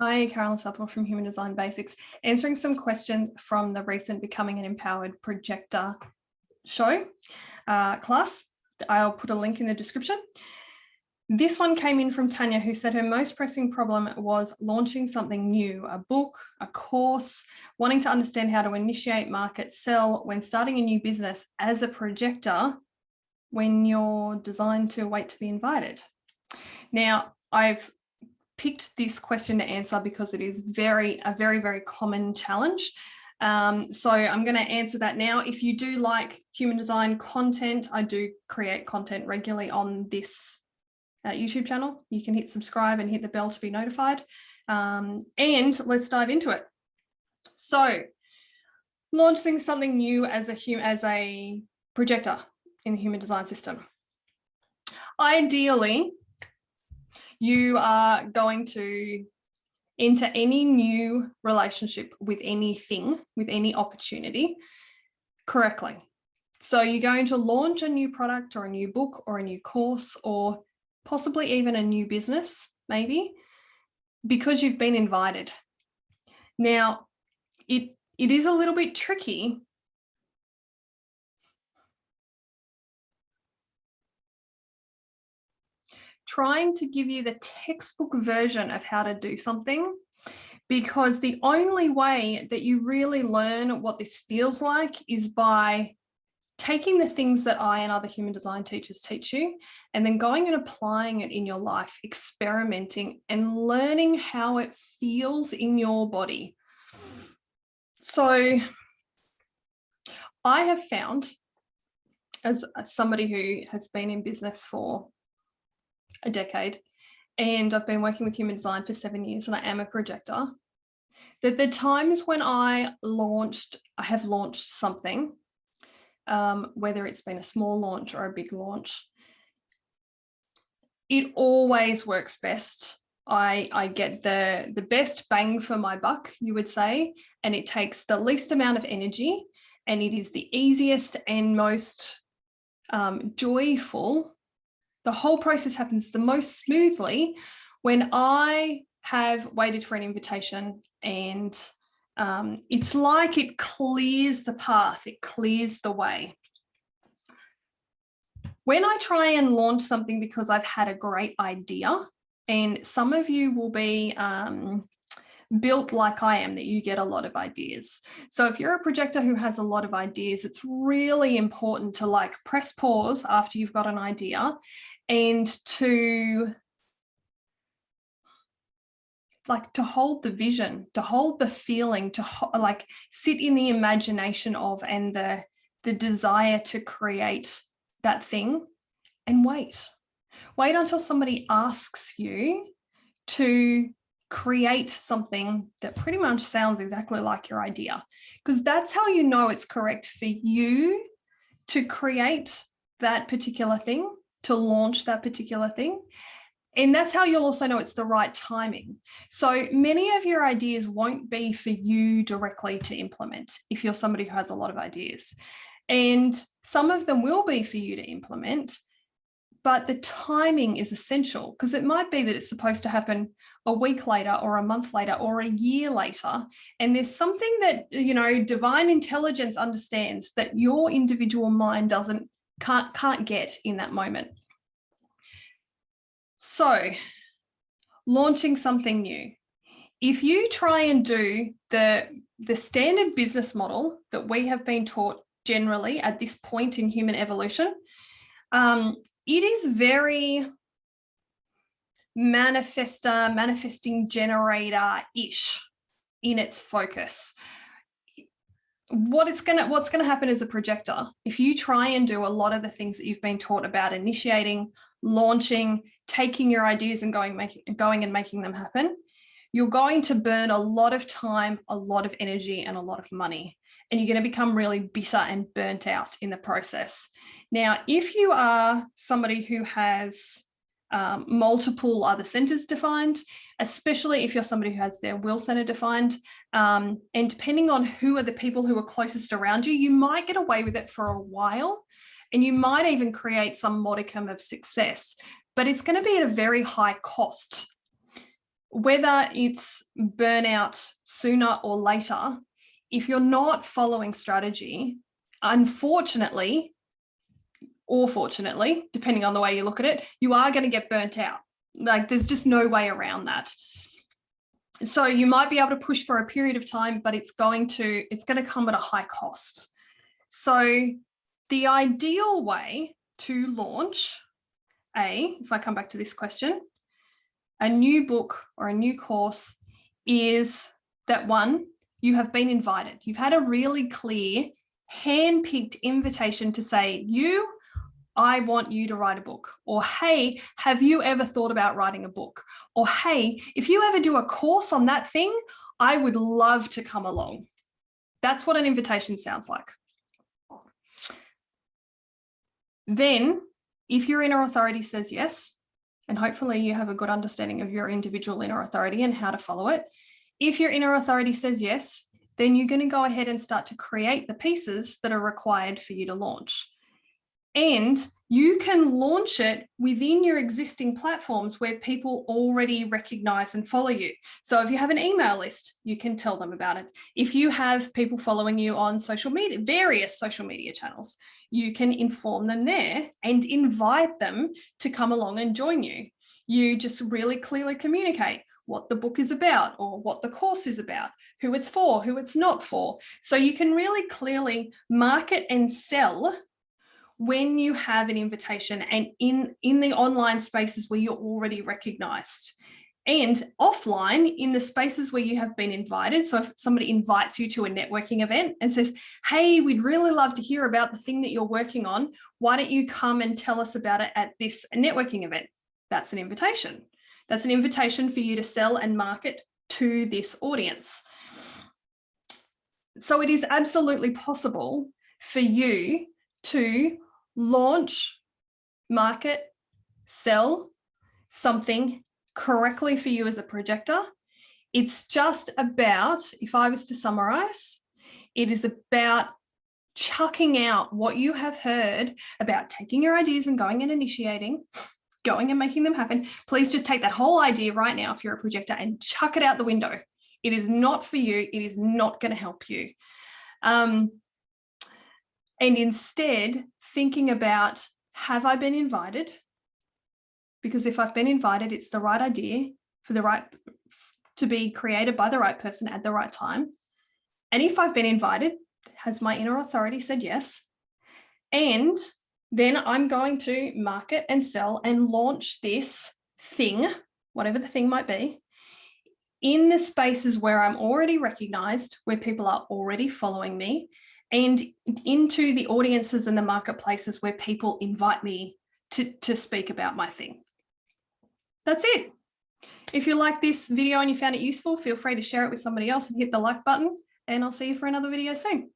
Hi, Carolyn Southwell from Human Design Basics, answering some questions from the recent Becoming an Empowered Projector show class. I'll put a link in the description. This one came in from Tanya, who said her most pressing problem was launching something new, a book, a course, wanting to understand how to initiate, market, sell when starting a new business as a projector when you're designed to wait to be invited. Now, I've picked this question to answer because it is a very common challenge. So I'm going to answer that now. If you do like human design content, I do create content regularly on this YouTube channel. You can hit subscribe and hit the bell to be notified. And let's dive into it. So launching something new as a projector in the human design system. Ideally, you are going to enter any new relationship with anything, with any opportunity correctly. So you're going to launch a new product or a new book or a new course or possibly even a new business, maybe, because you've been invited. Now, it is a little bit tricky trying to give you the textbook version of how to do something, because the only way that you really learn what this feels like is by taking the things that I and other human design teachers teach you and then going and applying it in your life, experimenting and learning how it feels in your body. So I have found, as somebody who has been in business for a decade, and I've been working with human design for 7 years, and I am a projector, that the times when I have launched something, whether it's been a small launch or a big launch, it always works best. I get the best bang for my buck, you would say, and it takes the least amount of energy, and it is the easiest and most joyful. The whole process happens the most smoothly when I have waited for an invitation, and it's like it clears the path, it clears the way. When I try and launch something because I've had a great idea, and some of you will be built like I am, that you get a lot of ideas. So if you're a projector who has a lot of ideas, it's really important to press pause after you've got an idea and to hold the vision, to hold the feeling, to sit in the imagination of and the desire to create that thing, and wait until somebody asks you to create something that pretty much sounds exactly like your idea, because that's how you know it's correct for you to create that particular thing, to launch that particular thing. And that's how you'll also know it's the right timing. So many of your ideas won't be for you directly to implement if you're somebody who has a lot of ideas. And some of them will be for you to implement, but the timing is essential, because it might be that it's supposed to happen a week later or a month later or a year later. And there's something that, divine intelligence understands that your individual mind can't get in that moment. So launching something new. If you try and do the standard business model that we have been taught generally at this point in human evolution, it is very manifesting generator-ish in its focus. What's going to happen as a projector, if you try and do a lot of the things that you've been taught about initiating, launching, taking your ideas and going and making them happen, you're going to burn a lot of time, a lot of energy, and a lot of money. And you're going to become really bitter and burnt out in the process. Now, if you are somebody who has multiple other centers defined, especially if you're somebody who has their will center defined, and depending on who are the people who are closest around you, you might get away with it for a while, and you might even create some modicum of success, but it's going to be at a very high cost. whether it's burnout sooner or later, if you're not following strategy, unfortunately, or fortunately, depending on the way you look at it, you are going to get burnt out. Like there's just no way around that. So you might be able to push for a period of time, but it's going to come at a high cost. So the ideal way to launch if I come back to this question, a new book or a new course is that one, you have been invited. You've had a really clear, hand-picked invitation to say, I want you to write a book. Or, hey, have you ever thought about writing a book? Or, hey, if you ever do a course on that thing, I would love to come along. That's what an invitation sounds like. Then, if your inner authority says yes, and hopefully you have a good understanding of your individual inner authority and how to follow it. If your inner authority says yes, then you're going to go ahead and start to create the pieces that are required for you to launch. And you can launch it within your existing platforms where people already recognize and follow you. So if you have an email list, you can tell them about it. If you have people following you on social media, various social media channels, you can inform them there and invite them to come along and join you. You just really clearly communicate what the book is about or what the course is about, who it's for, who it's not for. So you can really clearly market and sell when you have an invitation and in the online spaces where you're already recognized, and offline in the spaces where you have been invited. So if somebody invites you to a networking event and says, hey, we'd really love to hear about the thing that you're working on, why don't you come and tell us about it at this networking event? That's an invitation. That's an invitation for you to sell and market to this audience. So it is absolutely possible for you to launch, market, sell something correctly for you as a projector. It's just about, if I was to summarize, it is about chucking out what you have heard about taking your ideas and going and initiating, going and making them happen. Please just take that whole idea right now if you're a projector and chuck it out the window. It is not for you. It is not going to help you. And instead, thinking about, have I been invited? Because if I've been invited, it's the right idea to be created by the right person at the right time. And if I've been invited, has my inner authority said yes? And then I'm going to market and sell and launch this thing, whatever the thing might be, in the spaces where I'm already recognized, where people are already following me, and into the audiences and the marketplaces where people invite me to speak about my thing. That's it. If you like this video and you found it useful, feel free to share it with somebody else and hit the like button, and I'll see you for another video soon.